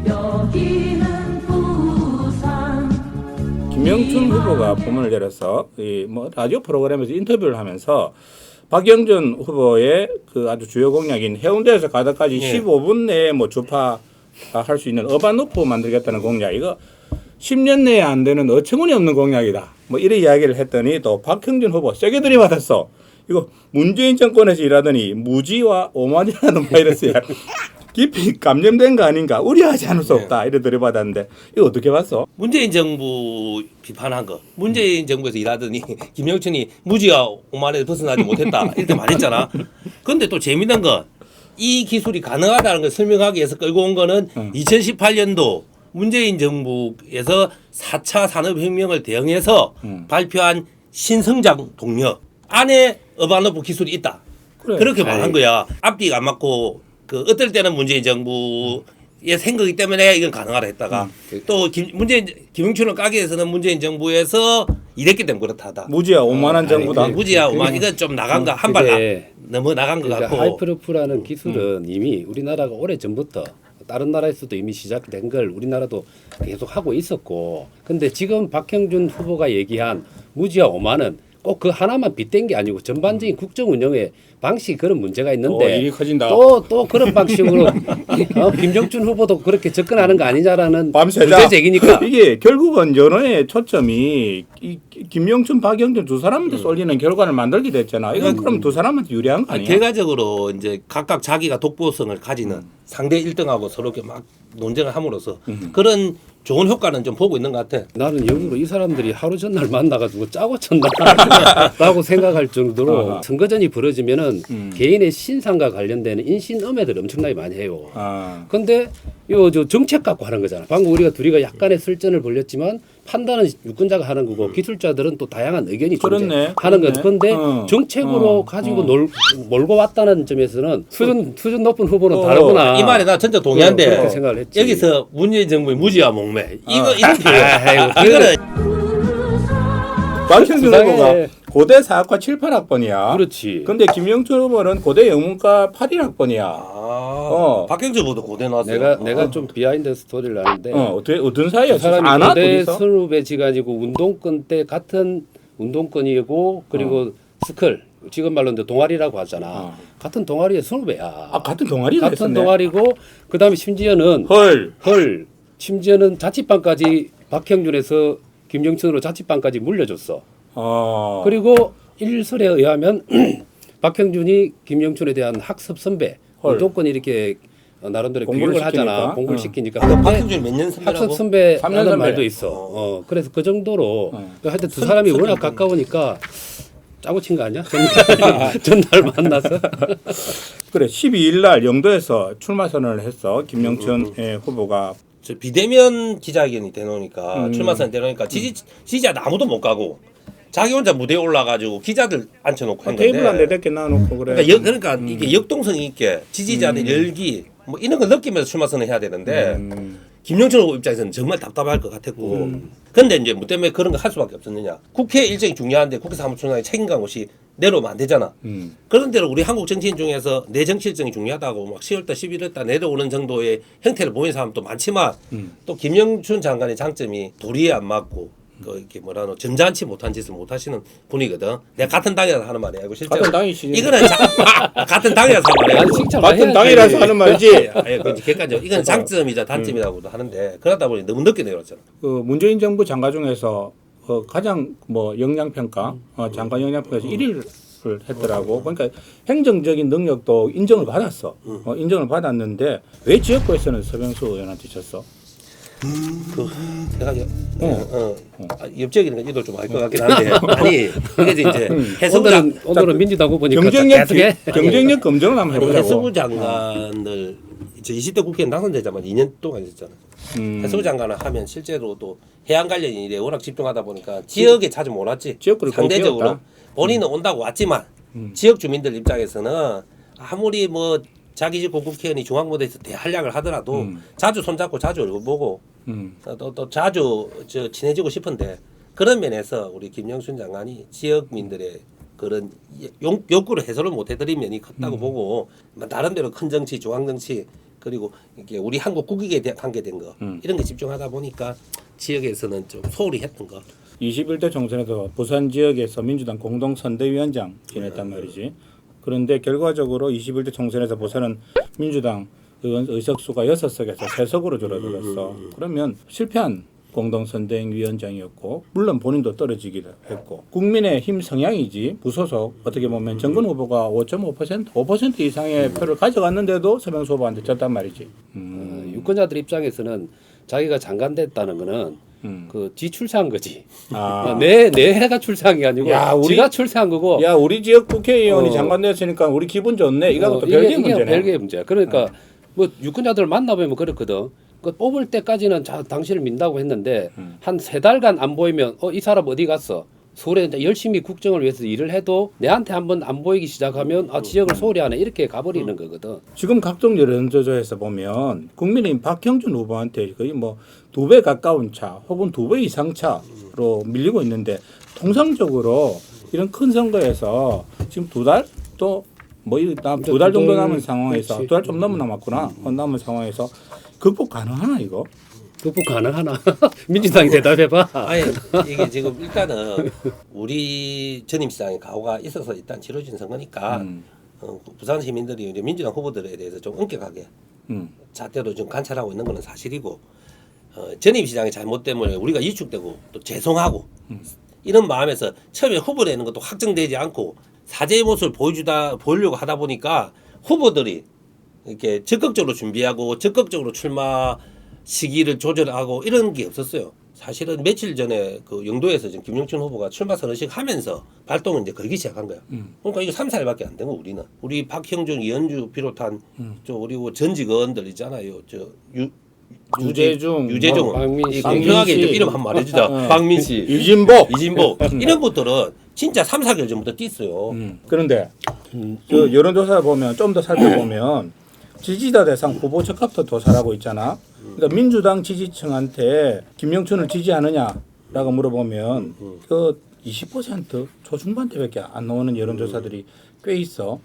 여기는 부산. 김영춘 후보가 포문을 열어서 뭐 라디오 프로그램에서 인터뷰를 하면서 박영준 후보의 그 아주 주요 공약인 해운대에서 가다까지 15분 내에 뭐 주파할 수 있는 어반루프 만들겠다는 공약, 이거 10년 내에 안 되는 어처구니 없는 공약이다. 뭐 이런 이야기를 했더니 또 박형준 후보 세게 들이받았어. 이거 문재인 정권에서 일하더니 무지와 오만이라는 바이러스에 깊이 감염된 거 아닌가, 우려하지 않을 수 없다, 이래 들이받았는데 이거 어떻게 봤어? 문재인 정부 비판한 거. 문재인 정부에서 일하더니 김영춘이 무지와 오만에서 벗어나지 못했다 이렇게 말했잖아. 그런데 또 재미난 건 이 기술이 가능하다는 걸 설명하기 위해서 끌고 온 거는 2018년도 문재인 정부에서 4차 산업혁명을 대응해서 발표한 신성장 동력 안에 어반루프 기술이 있다. 그래. 그렇게 말한 거야. 앞뒤가 안 맞고 그 어떨 때는 문재인 정부의 생각이기 때문에 이건 가능하다 했다가 또 김영춘을 까기 위해서는 문재인 정부에서 이랬기 때문에 그렇다다. 무지와 오만한 정부다. 무지야 오만 이건 좀 나간 거 한 발 너무 나간 것 같고. 하이프루프라는 기술은 이미 우리나라가 오래 전부터 다른 나라에서도 이미 시작된 걸 우리나라도 계속 하고 있었고, 근데 지금 박형준 후보가 얘기한 무지와 오만은 꼭 그 하나만 빗댄 게 아니고 전반적인 국정 운영의 방식 그런 문제가 있는데 일이 커진다. 또 그런 방식으로 김정춘 후보도 그렇게 접근하는 거 아니냐라는 문제 제기니까 이게 결국은 여론의 초점이 이 김영춘, 박영준 두 사람한테 쏠리는 결과를 만들게 됐잖아. 이건 그럼 두 사람한테 유리한 거 아니야? 결과적으로 이제 각각 자기가 독보성을 가지는 상대 1등하고 서로 이렇게 막 논쟁을 함으로써 그런 좋은 효과는 좀 보고 있는 것 같아. 나는 역으로 이 사람들이 하루 전날 만나가지고 짜고 쳤나라고 생각할 정도로 선거전이 벌어지면은 개인의 신상과 관련되는 인신음해들 엄청나게 많이 해요. 근데 저 정책 갖고 하는 거잖아. 방금 우리가 둘이가 약간의 설전을 벌였지만 판단은 유권자가 하는 거고 기술자들은 또 다양한 의견이 존재하는 거죠. 그런데 정책으로 가지고 몰고 왔다는 점에서는 수준 높은 후보는 다르구나. 이 말에 나 진짜 동의한데 그렇게 생각을 했지. 여기서 문재인 정부의 무지와 목매 이렇게 이거는 박형준 후보가 고대 사학과 7, 8학번이야. 그렇지. 근데 김영춘 후보는 고대 영문과 81학번이야. 박형준 후보도 고대 나왔어요. 내가 좀 비하인드 스토리를 아는데 어떤 사이야? 그 사람이 안 고대 선후배지가지고 운동권 때 같은 운동권이고 그리고 스클 지금 말로 이제 동아리라고 하잖아. 같은 동아리의 선후배야. 같은 동아리가 같은 동아리고 그다음에 심지어는 심지어는 자취방까지 박형준에서 김정춘으로 자취방까지 물려줬어. 그리고 일설에 의하면 박형준이 김영춘에 대한 학습 선배, 운동권 이렇게 나름대로 교육을 하잖아. 공부를 시키니까. 박형준 몇 년 선배라고? 학습 선배라는 말도 있어. 그래서 그 정도로 하여튼 두 사람이 워낙 가까우니까 짜고 친 거 아니야? 전날 만나서. 그래, 12일 날 영도에서 출마 선언을 했어. 김영춘 후보가. 저 비대면 기자회견이 되놓으니까 출마 선언 되놓으니까 지지자도 아무도 못 가고 자기 혼자 무대에 올라가지고 기자들 앉혀놓고 한 건데 테이블 한 4개 놔놓고 그래. 그러니까 이게 역동성이 있게 지지자의 열기 뭐 이런 걸 느끼면서 출마 선언 해야 되는데 김영춘 후보 입장에서는 정말 답답할 것 같았고 근데 이제 뭐 때문에 그런 거 할 수밖에 없었느냐. 국회 일정이 중요한데 국회 사무총장의 책임감 없이 내려오면 안 되잖아. 그런 대로 우리 한국 정치인 중에서 내 정치 일정이 중요하다고 막 10월달 11월달 내려오는 정도의 형태를 보이는 사람도 많지만 또 김영춘 장관의 장점이 도리에 안 맞고 이렇게 뭐라노 점잖지 못한 짓을 못 하시는 분이거든. 내가 같은 당이라서 하는 말이야. 이거 실제로 같은 당이시. 이거는 같은 당이라서 하는 말이야. 같은 당이라서 하는 말이지. 객관적. 이건 장점이자 단점이라고도 하는데 그러다 보니 너무 늦게 내려왔잖아. 문재인 정부 장관 중에서 가장 뭐 역량 평가, 장관 역량 평가에서 1위를 했더라고. 그러니까 행정적인 능력도 인정을 받았어. 인정을 받았는데 왜 지역구에서는 서병수 의원한테 졌어? 제가 옆지역이니까 이도 좀 알 것 같긴 한데 아니 이게 이제 해수부 오늘은 민주당 후보니까 경쟁력 검증을 한번 해보자고. 해수부 장관을 저 20대 국회의원 당선되자마자 2년 동안 있었잖아요. 해수부 장관을 하면 실제로 또 해양 관련 일에 워낙 집중하다 보니까 지역에 자주 못 왔지. 상대적으로 본인은 온다고 왔지만 지역 주민들 입장에서는 아무리 뭐 자기 집 국회의원이 중앙무대에서 대활약을 하더라도 자주 손잡고 자주 얼굴 보고 또 자주 친해지고 싶은데 그런 면에서 우리 김영춘 장관이 지역민들의 그런 욕구를 해소를 못 해드린 면이 컸다고 보고 나름대로 큰 정치, 중앙정치 그리고 이게 우리 한국 국익에 관계된 거 이런 게 집중하다 보니까 지역에서는 좀 소홀히 했던 거. 21대 총선에서 부산 지역에서 민주당 공동선대위원장 지냈단 말이지. 그런데 결과적으로 21대 총선에서 부산은 민주당 의석수가 6석에서 3석으로 줄어들었어. 그러면 실패한 공동선대위원장이었고 물론 본인도 떨어지기도 했고 국민의힘 성향이지 무소속 어떻게 보면 정근 후보가 5% 이상의 표를 가져갔는데도 서명수 후보한테 졌단 말이지. 유권자들 입장에서는 자기가 장관 됐다는 거는 그 지 출세한 거지. 내 해가 출세한 게 아니고 야, 지가 출세한 거고. 야 우리 지역 국회의원이 장관 됐으니까 우리 기분 좋네. 이거하고 또 별개의 문제네. 별개의 문제야. 그러니까 뭐 유권자들 만나보면 그렇거든. 그 뽑을 때까지는 당신을 민다고 했는데 한 3달간 안 보이면 이 사람 어디 갔어? 서울에 이제 열심히 국정을 위해서 일을 해도 내한테 한번 안 보이기 시작하면 지역을 소홀히 하네 이렇게 가버리는 거거든. 지금 각종 여론조사에서 보면 국민의힘 박형준 후보한테 거의 뭐 2배 가까운 차 혹은 2배 이상 차로 밀리고 있는데 통상적으로 이런 큰 선거에서 지금 2달 또 뭐 2달 정도 남은 상황에서 2달 좀 넘어 남았구나. 남은 상황에서 극복 가능하나 이거? 극복 가능하나? 민주당이 대답해봐. 아니 이게 지금 일단은 우리 전임시장의 가오가 있어서 일단 치러진 선거니까 부산 시민들이 이제 민주당 후보들에 대해서 좀 엄격하게 잣대로 좀 관찰하고 있는 것은 사실이고 전임시장의 잘못 때문에 우리가 위축되고 또 죄송하고 이런 마음에서 처음에 후보 내는 것도 확정되지 않고 사죄의 모습을 보이려고 하다 보니까 후보들이 이렇게 적극적으로 준비하고 적극적으로 출마 시기를 조절하고 이런 게 없었어요. 사실은 며칠 전에 그 영도에서 지금 김영춘 후보가 출마 선언식 하면서 발동을 이제 걸기 시작한 거야. 그러니까 이거 3-4일밖에 안 된 거 우리는. 우리 박형준, 이현주 비롯한 그리고 전직 의원들 있잖아요. 유재중, 박민씨. 공평하게 이제 이름 한번 말해주자. 박민씨, 이진복 이런 것들은 진짜 3-4개월 전부터 뛰었어요. 그런데 그 여론조사 보면 좀 더 살펴보면 지지자 대상 후보 적합도 조사라고 있잖아. 그러니까 민주당 지지층한테 김영춘을 지지하느냐라고 물어보면 그 20% 초중반대밖에 안 나오는 여론조사들이 꽤 있어.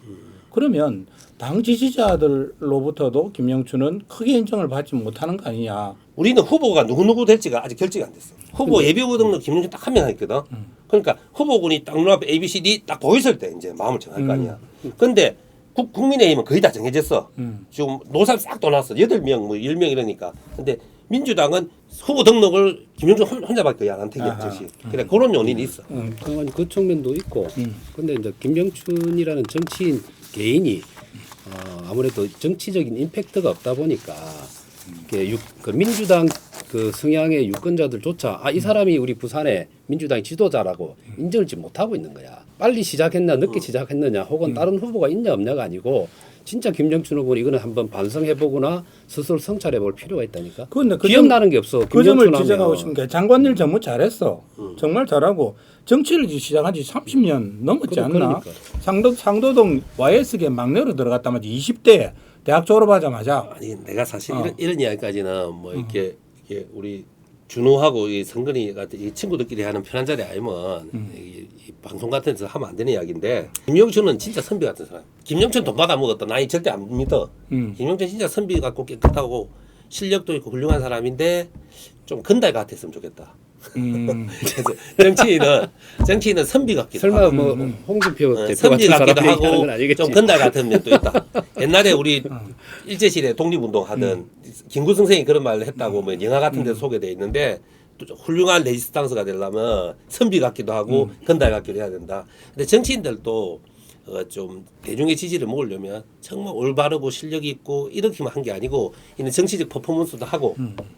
그러면 당 지지자들로부터도 김영춘은 크게 인정을 받지 못하는 거 아니냐. 우리는 후보가 누구 될지가 아직 결정이 안 됐어. 후보 예비후보 등록 김영춘 딱 한 명 있거든. 그러니까 후보군이 딱 눈앞에 A, B, C, D 딱 보였을 때 이제 마음을 정할 거 아니야. 근데 국민의힘은 거의 다 정해졌어. 지금 노선 싹 떠났어. 8명, 뭐 10명 이러니까. 근데 민주당은 후보 등록을 김영춘 혼자밖에 안 되겠지. 그래 그런 요인이 있어. 그 측면도 있고. 근데 이제 김영춘이라는 정치인 개인이 아무래도 정치적인 임팩트가 없다 보니까 그 민주당 그 성향의 유권자들조차 이 사람이 우리 부산의 민주당의 지도자라고 인정을 못하고 있는 거야. 빨리 시작했나 늦게 시작했느냐 혹은 다른 후보가 있냐 없냐가 아니고 진짜 김영춘 후보는 이거는 한번 반성해보거나 스스로 성찰해볼 필요가 있다니까. 근데 기억나는 게 없어. 그 점을 지적하고 싶은 게 장관일 전무 잘했어. 정말 잘하고 정치를 시작한 지 30년 넘었지 않나. 상도동 YS계 막내로 들어갔다면 20대 대학 졸업하자마자. 아니 내가 사실 이런 이야기까지는 뭐 이렇게 우리 준호하고 이 성근이가 이 친구들끼리 하는 편한 자리 아니면 이 방송 같은 데서 하면 안 되는 이야기인데 김영춘은 진짜 선비 같은 사람. 김영춘 돈 받아 먹었다. 나 절대 안 믿어. 김영춘 진짜 선비 같고 깨끗하고 실력도 있고 훌륭한 사람인데 좀 건달 같았으면 좋겠다. 그래서 정치인은 선비 같기도 설마 하고 뭐 홍준표 대표 선비 같은 같기도 사람이 하고 하는 건 아니겠지. 좀 건달 같은 면도 있다. 옛날에 우리 일제시대 독립운동 하던 김구 선생이 그런 말을 했다고 뭐 영화 같은 데 소개돼 있는데 또 훌륭한 레지스탕스가 되려면 선비 같기도 하고 건달 같기도 해야 된다. 근데 정치인들도 좀 대중의 지지를 모으려면 정말 올바르고 실력이 있고 이렇게만 한 게 아니고 이는 정치적 퍼포먼스도 하고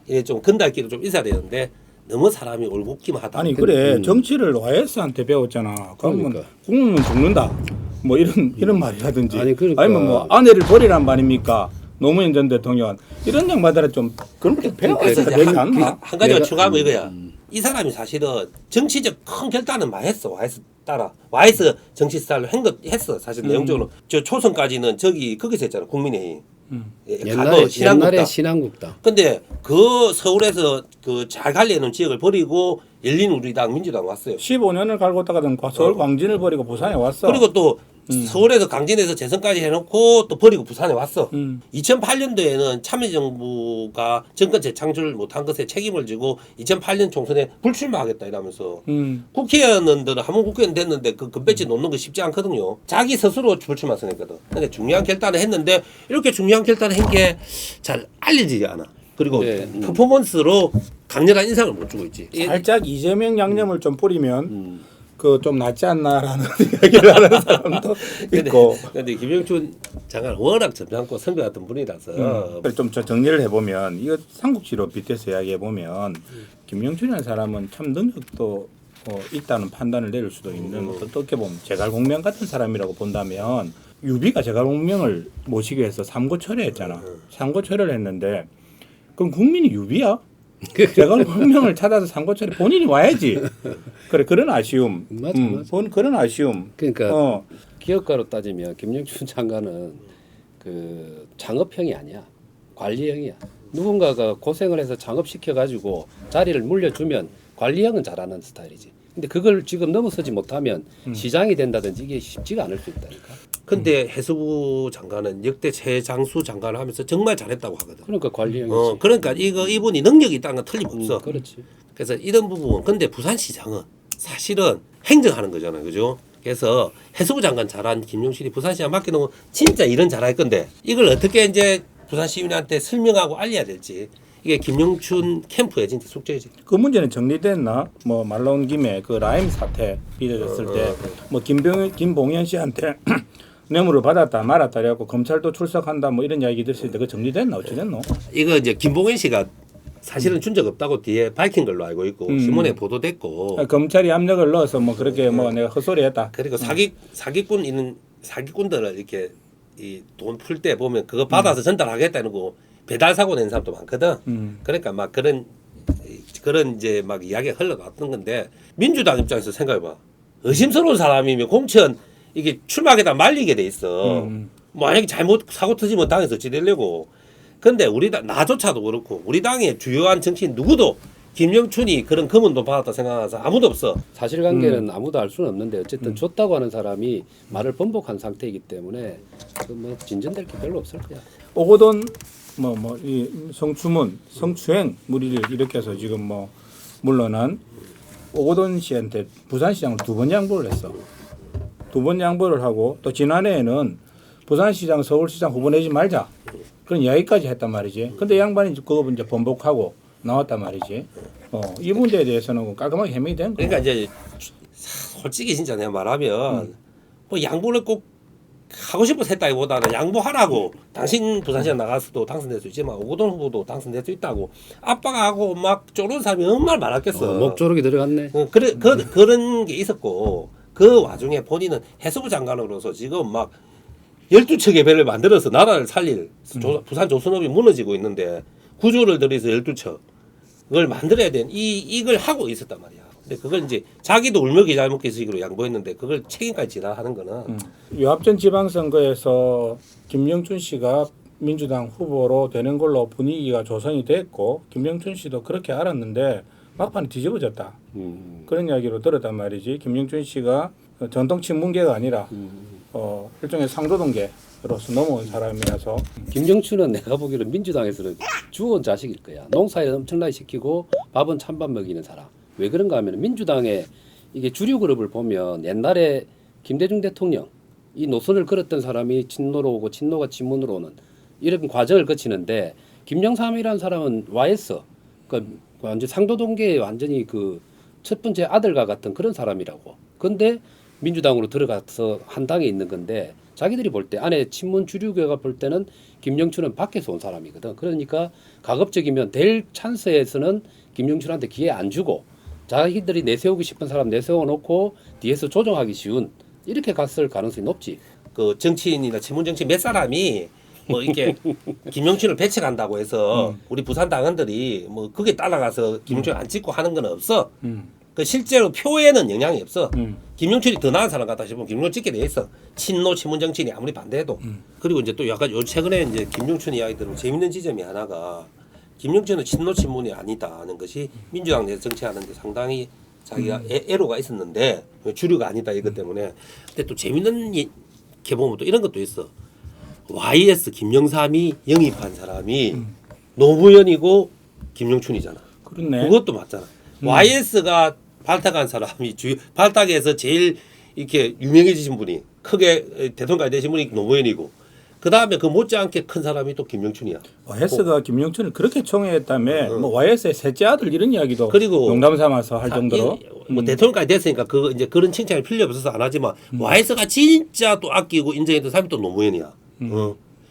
이게 좀 건달기도 좀 있어야 되는데 너무 사람이 올곧기만 하다. 아니 그래 정치를 YS한테 배웠잖아. 그러면 국민은 죽는다. 뭐 이런 말이라든지 아니면 뭐 아내를 버리란 말입니까? 노무현 전 대통령 이런 양반들은 좀 그런 게 배워야 되지 않나? 한 가지가 추가하면 이거야. 이 사람이 사실은 정치적 큰 결단은 많이 했어. YS 따라 YS 정치 스타일로 했어. 사실 내용적으로 저 초선까지는 거기서 했잖아. 국민의힘. 옛날에 신한국당. 근데 그 서울에서 그 잘 관리해놓은 지역을 버리고 열린우리당 민주당 왔어요. 15년을 갈고 있다가는 서울 광진을 버리고 부산에 왔어. 그리고 또 서울에서 강진에서 재선까지 해놓고 또 버리고 부산에 왔어. 2008년도에는 참여정부가 정권 재창출 못한 것에 책임을 지고 2008년 총선에 불출마하겠다 이러면서 국회의원들은 한번 국회의원 됐는데 그 금배지 놓는 거 쉽지 않거든요. 자기 스스로 불출마 선했거든. 근데 중요한 결단을 했는데 이렇게 중요한 결단을 한 게 잘 알려지지 않아. 그리고 퍼포먼스로 강렬한 인상을 못 주고 있지. 살짝 이재명 양념을 좀 뿌리면 그 좀 낫지 않나라는 이야기를 하는 사람도 있고. 근데 김영춘 장관 워낙 점잖고 선배 같은 분이라서 좀 정리를 해보면 이거 삼국지로 빗대서 이야기해보면 김영춘이라는 사람은 참 능력도 있다는 판단을 내릴 수도 있는 어떻게 보면 제갈공명 같은 사람이라고 본다면 유비가 제갈공명을 모시기 위해서 삼고철회했잖아. 삼고철회를 했는데 그럼 국민이 유비야? 제갈공명을 찾아서 삼고철에 본인이 와야지. 그래 그런 아쉬움. 맞아. 그런 아쉬움. 그러니까 기업가로 따지면 김영춘 장관은 그 창업형이 아니야. 관리형이야. 누군가가 고생을 해서 창업시켜 가지고 자리를 물려주면 관리형은 잘하는 스타일이지. 근데 그걸 지금 넘어서지 못하면 시장이 된다든지 이게 쉽지가 않을 수 있다니까. 근데 해수부 장관은 역대 최장수 장관을 하면서 정말 잘했다고 하거든. 그러니까 관리형이지. 그러니까 이분이 능력이 있다는 건 틀림없어. 그렇지. 그래서 이런 부분. 근데 부산시장은 사실은 행정하는 거잖아요, 그죠? 그래서 해수부 장관 잘한 김용실이 부산시장 맡겨놓으면 진짜 일은 잘할 건데 이걸 어떻게 이제 부산 시민한테 설명하고 알려야 될지. 이게 김영춘 캠프의 진짜 숙제지. 그 문제는 정리됐나? 뭐 말 나온 김에 그 라임 사태 빚어졌을 때 뭐 김봉현 씨한테 뇌물을 받았다 말았다 그래갖고 검찰도 출석한다 뭐 이런 이야기 들었을 때 그 정리됐나 어찌 됐노? 이거 이제 김봉현 씨가 사실은 준 적 없다고 뒤에 밝힌 걸로 알고 있고 신문에 보도됐고 검찰이 압력을 넣어서 뭐 그렇게 뭐 내가 헛소리했다. 그리고 사기꾼들을 이렇게 이 돈 풀 때 보면 그거 받아서 전달하겠다는 거 배달 사고 낸 사람도 많거든. 그러니까 막 그런 이제 막 이야기가 흘러났던 건데 민주당 입장에서 생각해봐. 의심스러운 사람이면 공천 이게 출마하겠다 말리게 돼 있어. 만약에 잘못 사고 터지면 당에서 어찌되려고. 근데 우리 당 나조차도 그렇고 우리 당의 주요한 정치인 누구도 김영춘이 그런 검은 돈 받았다 생각해서 아무도 없어. 사실관계는 아무도 알 수는 없는데 어쨌든 줬다고 하는 사람이 말을 번복한 상태이기 때문에 뭐 진전될 게 별로 없을 거야. 오고돈 이 성추문, 성추행 무리를 일으켜서 지금 뭐 물러난 오고돈 씨한테 부산시장을 2번 양보를 했어. 2번 양보를 하고 또 지난해에는 부산시장, 서울시장 후보 내지 말자 그런 이야기까지 했단 말이지. 근데 양반이 그거 이제 번복하고 나왔단 말이지. 이 문제에 대해서는 깔끔하게 해명이 된 거야. 그러니까 이제 솔직히 진짜 내가 말하면 뭐 양보를 꼭 하고 싶어서 했다기보다는 양보하라고. 당신 부산시장 나가서도 당선될 수 있지만 오고돈 후보도 당선될 수 있다고 압박하고 하고 막 쪼는 사람이 얼마나 많았겠어. 목조르기 들어갔네. 그런 게 있었고 그 와중에 본인은 해수부 장관으로서 지금 막 12척의 배를 만들어서 나라를 살릴 부산 조선업이 무너지고 있는데 구조를 들여서 12척을 만들어야 되는 이걸 하고 있었단 말이야. 근데 그걸 이제 자기도 울먹이 잘 먹기식으로 양보했는데 그걸 책임까지 지라 하는 거는 요합전 지방선거에서 김영춘 씨가 민주당 후보로 되는 걸로 분위기가 조성이 됐고 김영춘 씨도 그렇게 알았는데 막판에 뒤집어졌다. 그런 이야기로 들었단 말이지. 김영춘 씨가 전통 친문계가 아니라 일종의 상도동계로서 넘어온 사람이라서 김정춘은 내가 보기로는 민주당에서는 주원 자식일 거야. 농사에 엄청나게 시키고 밥은 찬밥 먹이는 사람. 왜 그런가 하면 민주당의 이게 주류 그룹을 보면 옛날에 김대중 대통령 이 노선을 걸었던 사람이 친노로 오고 친노가 친문으로 오는 이런 과정을 거치는데 김영삼이라는 사람은 와했어. 그러니까 완전 상도동계의 완전히 그 첫 번째 아들과 같은 그런 사람이라고. 근데 민주당으로 들어가서 한 당에 있는 건데 자기들이 볼 때 안에 친문 주류계가 볼 때는 김영춘은 밖에서 온 사람이거든. 그러니까 가급적이면 될 찬스에서는 김영춘한테 기회 안 주고 자기들이 내세우고 싶은 사람 내세워 놓고 뒤에서 조정하기 쉬운 이렇게 갔을 가능성이 높지. 그 정치인이나 친문 정치인 몇 사람이 뭐 이렇게 김영춘을 배척한다고 해서 우리 부산 당원들이 뭐 그게 따라가서 김영춘 안 찍고 하는 건 없어. 그 실제로 표에는 영향이 없어. 김영춘이 더 나은 사람 같다 싶으면 김영춘 찍게 돼 있어. 친노 친문 정치인이 아무리 반대해도. 그리고 이제 또 약간 요 최근에 이제 김영춘 이야기 들으면 재밌는 지점이 하나가 김영춘은 친노 친문이 아니다는 것이 민주당 내에서 정치하는데 상당히 자기가 애로가 있었는데 주류가 아니다 이것 때문에. 근데 또 재밌는 보면 또 이런 것도 있어. YS 김영삼이 영입한 사람이 노무현이고 김영춘이잖아. 그렇네. 그것도 맞잖아. YS가 발탁한 사람이 발탁에서 제일 이렇게 유명해지신 분이 크게 대통령까지 되신 분이 노무현이고 그 다음에 그 못지않게 큰 사람이 또 김영춘이야. YS가 김영춘을 그렇게 총애했다며 뭐 YS의 셋째 아들 이런 이야기도 그리고 농담 삼아서 할 정도로 뭐 대통령까지 됐으니까 그 이제 그런 칭찬이 필요 없어서 안 하지만 YS가 진짜 또 아끼고 인정했던 사람이 또 노무현이야.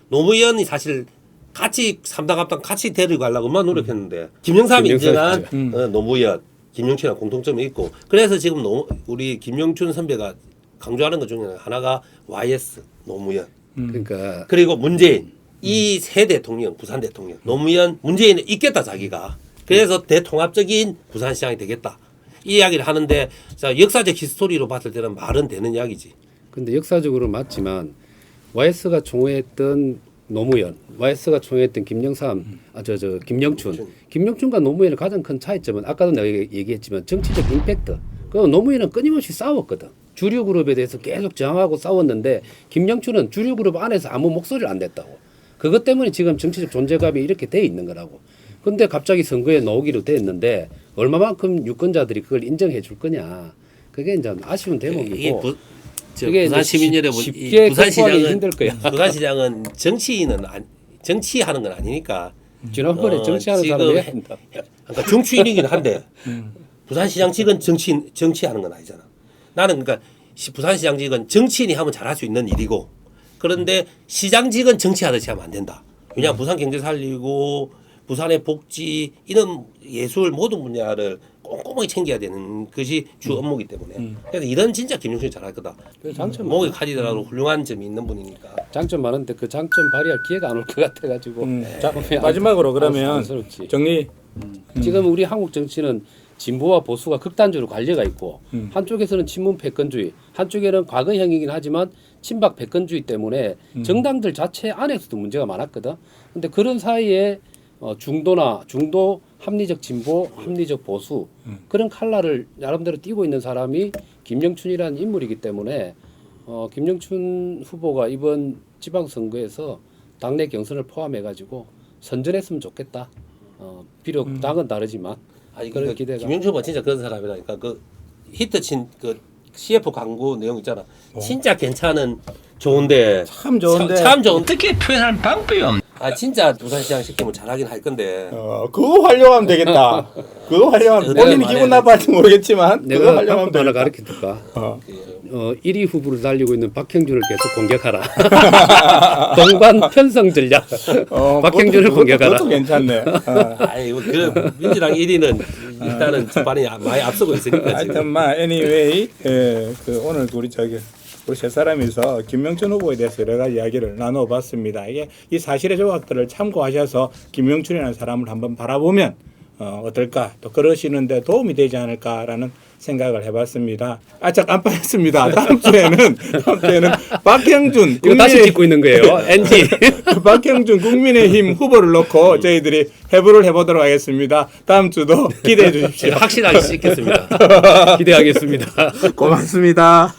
노무현이 사실 같이 삼당 합당 같이 데리고 가려고 얼마나 노력했는데 김영삼이 인정한 노무현, 김영춘이랑 공통점이 있고 그래서 지금 우리 김영춘 선배가 강조하는 것 중에 하나가 YS, 노무현. 그러니까 그리고 문재인 이 세 대통령, 부산 대통령, 노무현, 문재인은 있겠다 자기가. 그래서 대통합적인 부산시장이 되겠다. 이 이야기를 하는데 자, 역사적 히스토리로 봤을 때는 말은 되는 이야기지. 근데 역사적으로 맞지만 YS가 총애했던 노무현, YS가 총애했던 김영삼, 김영춘. 김영춘과 노무현의 가장 큰 차이점은 아까도 내가 얘기했지만 정치적 임팩트. 그 노무현은 끊임없이 싸웠거든. 주류 그룹에 대해서 계속 저항하고 싸웠는데 김영춘은 주류 그룹 안에서 아무 목소리를 안 냈다고. 그것 때문에 지금 정치적 존재감이 이렇게 돼 있는 거라고. 근데 갑자기 선거에 나오기로 됐는데 얼마만큼 유권자들이 그걸 인정해 줄 거냐. 그게 이제 아쉬운 대목이고. 이게 그게 부산 시민 여러분, 쉽게 부산시장은 힘들 거야. 부산시장은 정치하는 건 아니니까. 지난번에 정치하는 사람이 한다. 그러니까 정치인이긴 한데 부산시장직은 정치하는 건 아니잖아. 나는 그러니까 부산시장직은 정치인이 하면 잘할 수 있는 일이고 그런데 시장직은 정치하듯이 하면 안 된다. 왜냐하면 부산 경제 살리고 부산의 복지 이런 예술 모든 분야를 꼼꼼하게 챙겨야 되는 것이 주 업무이기 때문에 그래서 이런 진짜 김영춘이 잘할 거다. 장점 목이 카디더라도 훌륭한 점이 있는 분이니까. 장점 많은데 그 장점 발휘할 기회가 안 올 것 같아가지고. 자, 마지막으로 그러면 안쓰럽지. 정리. 지금 우리 한국 정치는 진보와 보수가 극단적으로 관계가 있고 한쪽에서는 친문 패권주의, 한쪽에는 과거형이긴 하지만 친박 패권주의 때문에 정당들 자체 안에서도 문제가 많았거든. 근데 그런 사이에 중도 합리적 진보, 합리적 보수 그런 칼날을 나름대로 띄고 있는 사람이 김영춘이라는 인물이기 때문에 김영춘 후보가 이번 지방선거에서 당내 경선을 포함해가지고 선전했으면 좋겠다. 비록 당은 다르지만 아니 그런 그러니까 기대가. 김영춘 후보가 진짜 그런 사람이라니까. 그 히트친 그 CF 광고 내용 있잖아. 진짜 괜찮은 좋은데 참 좋은데. 참 좋은. 어떻게 표현할 방법이 없네. 아 진짜 부산시장 시키면 잘하긴 할 건데. 그거 활용하면 되겠다. 그거 활용하면 본인이 기분 나빠할지 모르겠지만 그거 내가 활용하면 방법 하나 되겠다. 가르쳐 줄까? 1위 후보를 달리고 있는 박형준을 계속 공격하라. 동반 편성 전략. 박형준을 공격하라. 그것도 괜찮네. 아이 그 민주당 1위는 일단은 전반에 많이 앞서고 있으니까 지금. 하여튼 anyway 그 오늘 우리 세 사람이서 김영춘 후보에 대해서 여러 가지 이야기를 나눠봤습니다. 이게 이 사실의 조각들을 참고하셔서 김영춘이라는 사람을 한번 바라보면 어떨까 또 그러시는데 도움이 되지 않을까라는 생각을 해봤습니다. 아짝 안 빠졌습니다. 다음 주에는 박형준 이거 다시 찍고 있는 거예요. NG. 박형준 국민의힘 후보를 놓고 저희들이 해부를 해보도록 하겠습니다. 다음 주도 기대해 주십시오. 확실하게 찍겠습니다. 기대하겠습니다. 고맙습니다.